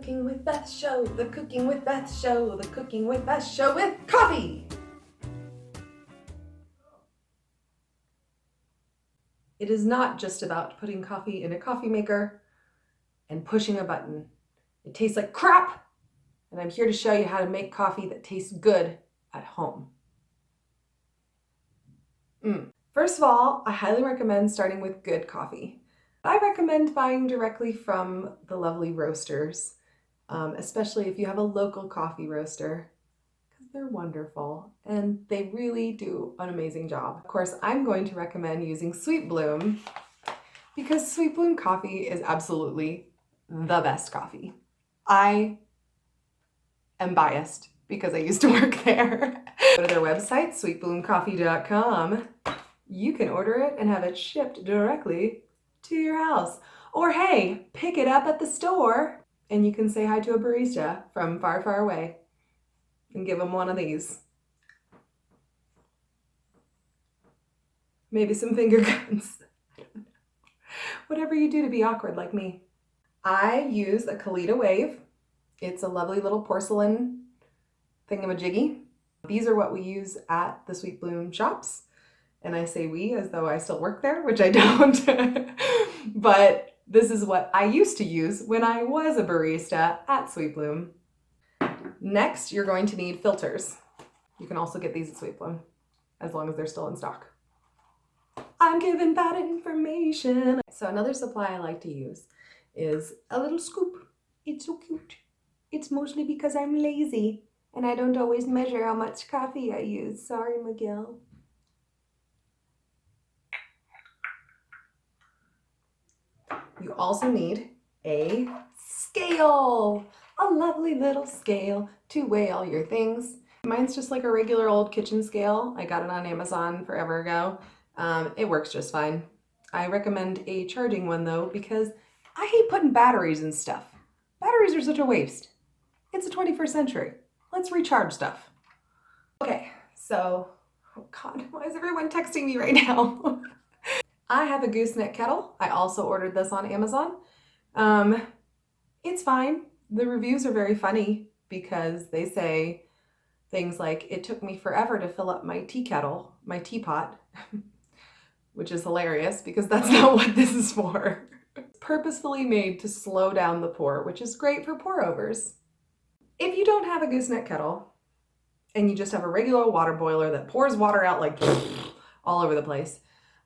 Cooking with Beth show, the Cooking with Beth show, the Cooking with Beth show with coffee. It is not just about putting coffee in a coffee maker and pushing a button. It tastes like crap, and I'm here to show you how to make coffee that tastes good at home. First of all, I highly recommend starting with good coffee. I recommend buying directly from the lovely roasters, especially if you have a local coffee roaster, because they're wonderful and they really do an amazing job. Of course, I'm going to recommend using Sweet Bloom because Sweet Bloom coffee is absolutely the best coffee. I am biased because I used to work there. Go to their website, sweetbloomcoffee.com. You can order it and have it shipped directly to your house. Or hey, pick it up at the store and you can say hi to a barista from far, far away and give them one of these. Maybe some finger guns. Whatever you do to be awkward like me. I use a Kalita Wave. It's a lovely little porcelain thingamajiggy. These are what we use at the Sweet Bloom shops. And I say we as though I still work there, which I don't. But this is what I used to use when I was a barista at Sweet Bloom. Next, you're going to need filters. You can also get these at Sweet Bloom, as long as they're still in stock. I'm giving bad information. So another supply I like to use is a little scoop. It's so cute. It's mostly because I'm lazy and I don't always measure how much coffee I use. Sorry, Miguel. You also need a scale, a lovely little scale to weigh all your things. Mine's just like a regular old kitchen scale. I got it on Amazon forever ago. It works just fine. I recommend a charging one though, because I hate putting batteries in stuff. Batteries are such a waste. It's the 21st century. Let's recharge stuff. Okay, so, oh God, why is everyone texting me right now? I have a gooseneck kettle. I also ordered this on Amazon. It's fine. The reviews are very funny because they say things like, it took me forever to fill up my tea kettle, my teapot, which is hilarious because that's not what this is for. It's purposefully made to slow down the pour, which is great for pour overs. If you don't have a gooseneck kettle and you just have a regular water boiler that pours water out like all over the place,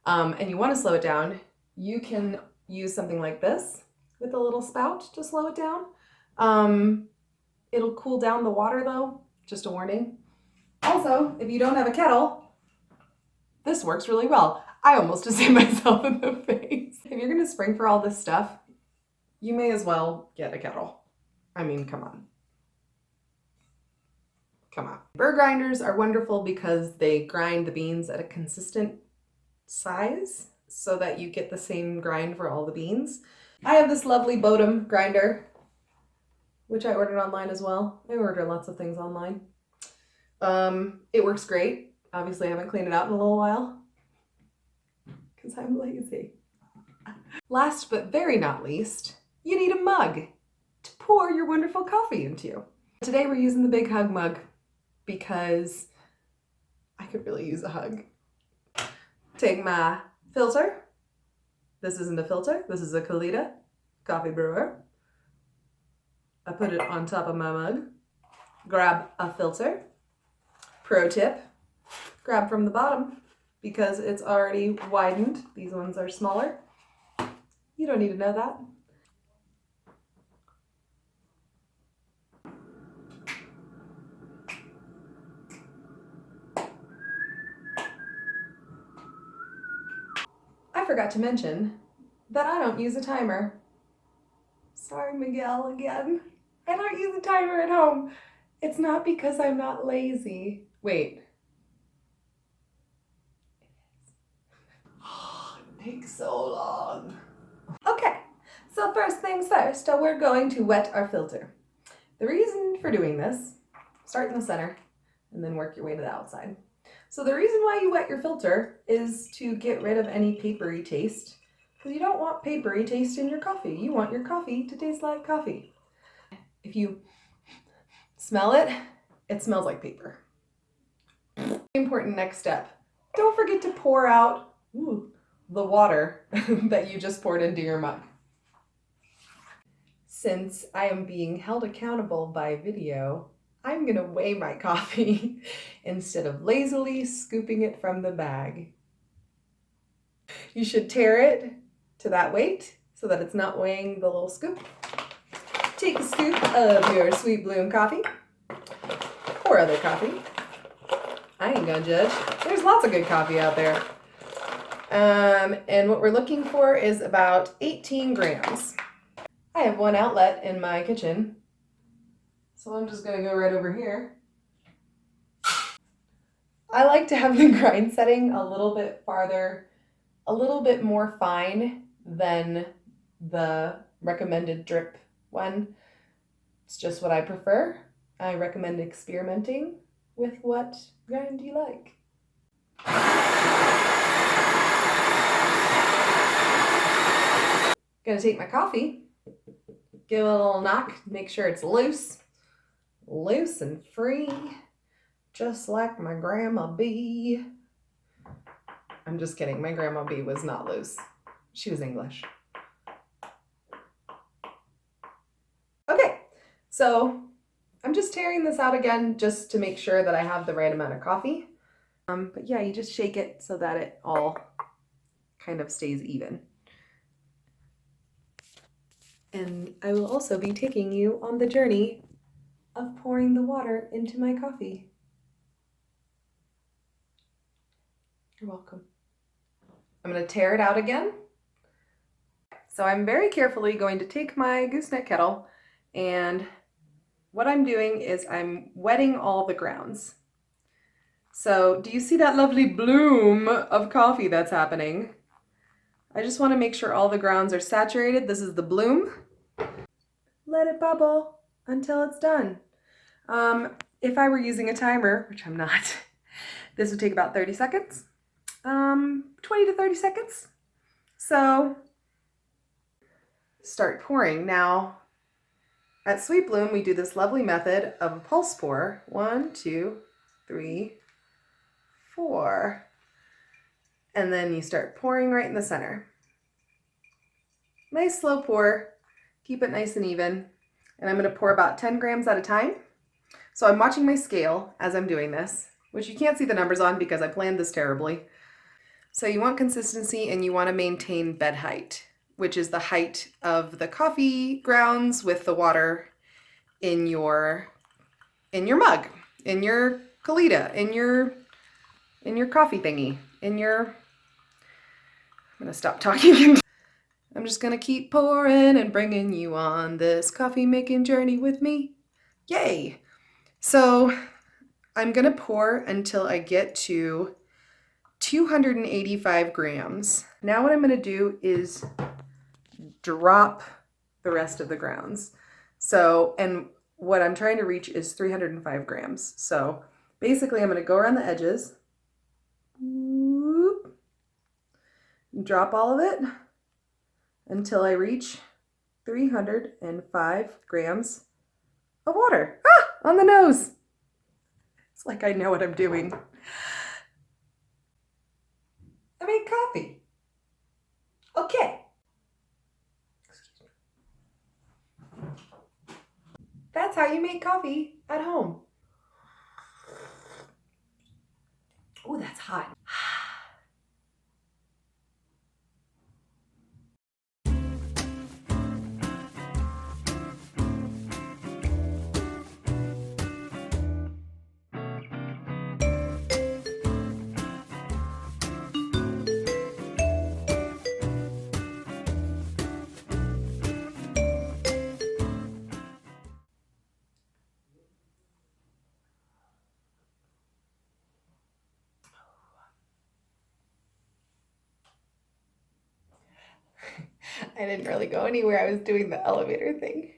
and you want to slow it down, you can use something like this with a little spout to slow it down. It'll cool down the water though, just a warning. Also, if you don't have a kettle, this works really well. I almost just hit myself in the face. If you're gonna spring for all this stuff, you may as well get a kettle. I mean, come on. Come on. Burr grinders are wonderful because they grind the beans at a consistent size so that you get the same grind for all the beans. I have this lovely Bodum grinder, which I ordered online as well. I order lots of things online. It works great. Obviously I haven't cleaned it out in a little while because I'm lazy. Last but very not least, you need a mug to pour your wonderful coffee into. Today we're using the Big Hug mug because I could really use a hug. Take my filter. This isn't a filter, this is a Kalita coffee brewer. I put it on top of my mug. Grab a filter. Pro tip, grab from the bottom because it's already widened. These ones are smaller. You don't need to know that. I forgot to mention that I don't use a timer. Sorry, Miguel, again. I don't use a timer at home. It's not because I'm not lazy. Wait. It takes so long. Okay, so first things first, we're going to wet our filter. The reason for doing this, start in the center and then work your way to the outside. So the reason why you wet your filter is to get rid of any papery taste, because you don't want papery taste in your coffee. You want your coffee to taste like coffee. If you smell it, it smells like paper. Important next step. Don't forget to pour out the water that you just poured into your mug. Since I am being held accountable by video, I'm gonna weigh my coffee instead of lazily scooping it from the bag. You should tare it to that weight so that it's not weighing the little scoop. Take a scoop of your Sweet Bloom coffee or other coffee. I ain't gonna judge. There's lots of good coffee out there. And what we're looking for is about 18 grams. I have one outlet in my kitchen, so I'm just gonna go right over here. I like to have the grind setting a little bit farther, a little bit more fine than the recommended drip one. It's just what I prefer. I recommend experimenting with what grind you like. Gonna take my coffee, give it a little knock, make sure it's loose and free, just like my grandma bee. I'm just kidding, my grandma bee was not loose. She was English. Okay, so I'm just tearing this out again just to make sure that I have the right amount of coffee. But yeah, you just shake it so that it all kind of stays even. And I will also be taking you on the journey of pouring the water into my coffee. You're welcome. I'm going to tear it out again. So I'm very carefully going to take my gooseneck kettle, and what I'm doing is I'm wetting all the grounds. So do you see that lovely bloom of coffee that's happening? I just want to make sure all the grounds are saturated. This is the bloom. Let it bubble until it's done. If I were using a timer, which I'm not, this would take about 30 seconds. 20 to 30 seconds. So start pouring. Now, at Sweet Bloom, we do this lovely method of a pulse pour. 1, 2, 3, 4. And then you start pouring right in the center. Nice slow pour. Keep it nice and even. And I'm going to pour about 10 grams at a time. So I'm watching my scale as I'm doing this, which you can't see the numbers on because I planned this terribly. So you want consistency and you want to maintain bed height, which is the height of the coffee grounds with the water in your mug, in your Kalita, in your coffee thingy, I'm gonna stop talking. I'm just gonna keep pouring and bringing you on this coffee making journey with me. Yay! So I'm gonna pour until I get to 285 grams. Now what I'm gonna do is drop the rest of the grounds. So, and what I'm trying to reach is 305 grams. So basically I'm gonna go around the edges, whoop, drop all of it until I reach 305 grams of water. Ah, on the nose. It's like I know what I'm doing. I made coffee. Okay. That's how you make coffee at home. Oh, that's hot. I didn't really go anywhere. I was doing the elevator thing.